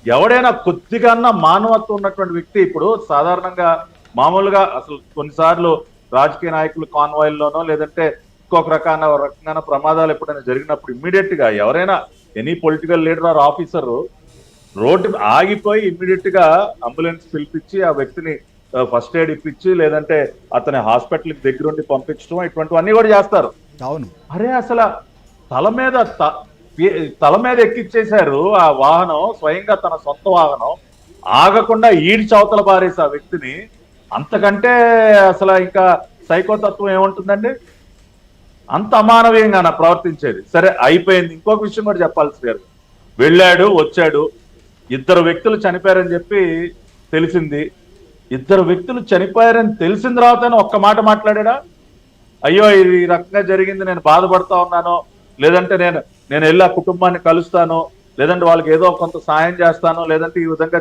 ఎవడైనా కొద్దిగా మానవత్వం ఉన్నటువంటి వ్యక్తి ఇప్పుడు సాధారణంగా మామూలుగా అసలు కొన్నిసార్లు రాజకీయ నాయకులు కాన్వాయిల్లోనో లేదంటే ఇంకొక రకమైన ప్రమాదాలు ఎప్పుడైనా జరిగినప్పుడు ఇమ్మీడియట్ గా ఎవరైనా any political leader or officer road ఆగిపోయి ఇమ్మీడియట్ గా అంబులెన్స్ పిలిపించి ఆ వ్యక్తిని ఫస్ట్ ఎయిడ్ ఇప్పించి లేదంటే అతని హాస్పిటల్కి దగ్గరుండి పంపించడం ఇటువంటివన్నీ కూడా చేస్తారు. అవును. అరే అసలు తల మీద తల మీద ఎక్కిచ్చేశారు ఆ వాహనం, స్వయంగా తన సొంత వాహనం, ఆగకుండా ఈడ్చి అవతల పారేసి ఆ వ్యక్తిని. అంతకంటే అసలు ఇంకా సైకోతత్వం ఏముంటుందండి? అంత అమానవీయంగా ప్రవర్తించేది. సరే అయిపోయింది. ఇంకొక విషయం కూడా చెప్పాల్సి గారు, వెళ్ళాడు వచ్చాడు, ఇద్దరు వ్యక్తులు చనిపోయారని చెప్పి తెలిసింది. ఇద్దరు వ్యక్తులు చనిపోయారని తెలిసిన తర్వాత ఒక్క మాట మాట్లాడా? అయ్యో ఇది ఈ రకంగా జరిగింది, నేను బాధపడతా ఉన్నాను, లేదంటే నేను వెళ్ళి ఆ కుటుంబాన్ని కలుస్తాను, లేదంటే వాళ్ళకి ఏదో కొంత సాయం చేస్తాను, లేదంటే ఈ విధంగా